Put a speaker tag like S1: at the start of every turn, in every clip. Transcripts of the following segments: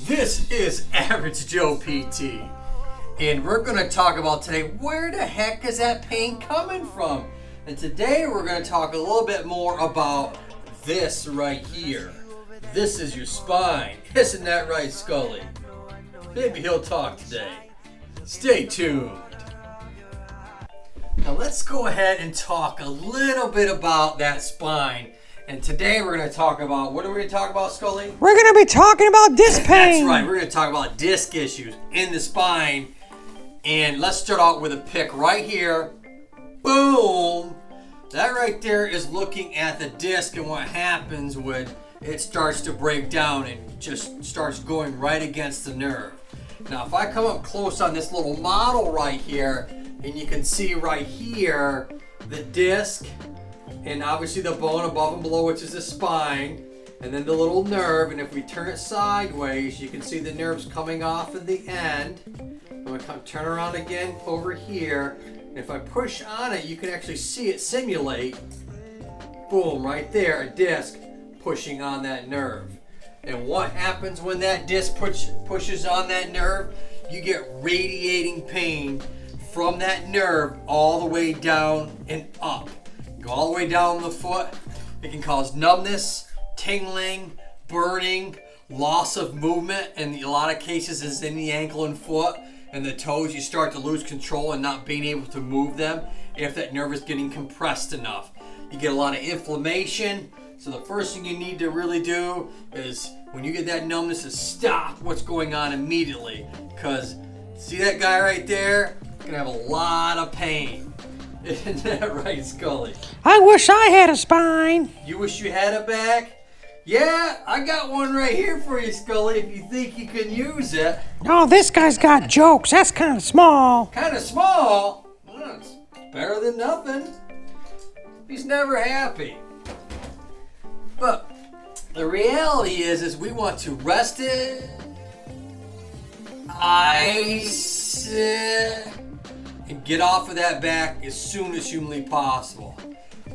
S1: This is Average Joe PT, and we're going to talk about today, where the heck is that pain coming from? And today we're going to talk a little bit more about this right here. This is your spine. Isn't that right, Skully? Maybe he'll talk today. Stay tuned. Now let's go ahead and talk a little bit about that spine. And today we're going to talk about, what are we going to talk about, Skully?
S2: We're going to be talking about disc pain.
S1: That's right, we're going to talk about disc issues in the spine. And let's start out with a pick right here. Boom! That right there is looking at the disc and what happens when it starts to break down and just starts going right against the nerve. Now if I come up close on this little model right here, and you can see right here the disc, and obviously the bone above and below, which is the spine, and then the little nerve. And if we turn it sideways, you can see the nerves coming off at the end. I'm going to turn around again over here. And if I push on it, you can actually see it simulate, boom, right there, a disc pushing on that nerve. And what happens when that disc pushes on that nerve? You get radiating pain from that nerve all the way down and up. Go all the way down the foot. It can cause numbness, tingling, burning, loss of movement, and in a lot of cases is in the ankle and foot and the toes. You start to lose control and not being able to move them if that nerve is getting compressed enough. You get a lot of inflammation. So the first thing you need to really do is, when you get that numbness, is stop what's going on immediately. Because see that guy right there? He's gonna have a lot of pain. Isn't that right, Skully?
S2: I wish I had a spine.
S1: You wish you had it back? Yeah, I got one right here for you, Skully, if you think you can use it.
S2: Oh, this guy's got jokes. That's kind of small.
S1: Kind of small? Well, it's better than nothing. He's never happy. But the reality is we want to rest it, ice it, and get off of that back as soon as humanly possible.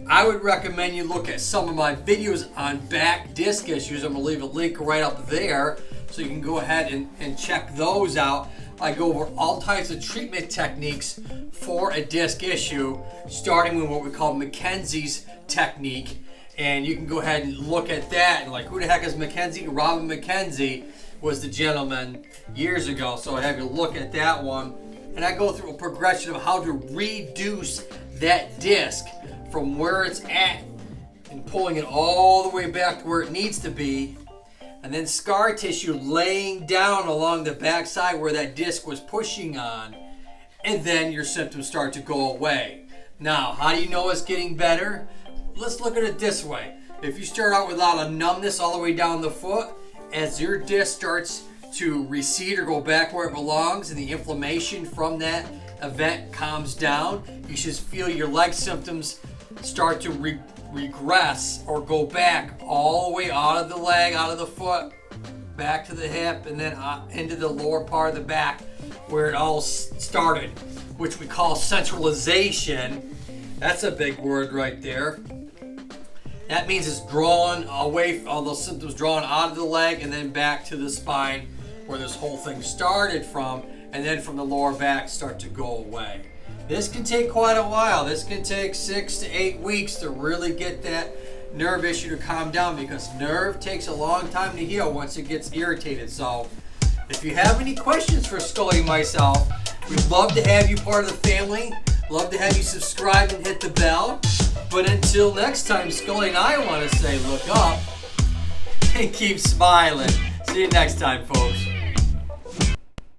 S1: I would recommend you look at some of my videos on back disc issues. I'm going to leave a link right up there so you can go ahead and check those out. I go over all types of treatment techniques for a disc issue, starting with what we call Mackenzie's technique. And you can go ahead and look at that and like, who the heck is Mackenzie? Robin Mackenzie was the gentleman years ago. So I have you look at that one. And I go through a progression of how to reduce that disc from where it's at and pulling it all the way back to where it needs to be. And then scar tissue laying down along the backside where that disc was pushing on. And then your symptoms start to go away. Now, how do you know it's getting better? Let's look at it this way. If you start out with a lot of numbness all the way down the foot, as your disc starts to recede or go back where it belongs and the inflammation from that event calms down, you should feel your leg symptoms start to regress or go back all the way out of the leg, out of the foot, back to the hip, and then into the lower part of the back where it all started, which we call centralization. That's a big word right there. That means it's drawn away, all those symptoms drawn out of the leg and then back to the spine where this whole thing started from, and then from the lower back start to go away. This can take quite a while. This can take 6 to 8 weeks to really get that nerve issue to calm down, because nerve takes a long time to heal once it gets irritated. So if you have any questions for Skully and myself, we'd love to have you part of the family. Love to have you subscribe and hit the bell. But until next time, Skully and I want to say look up and keep smiling. See you next time, folks.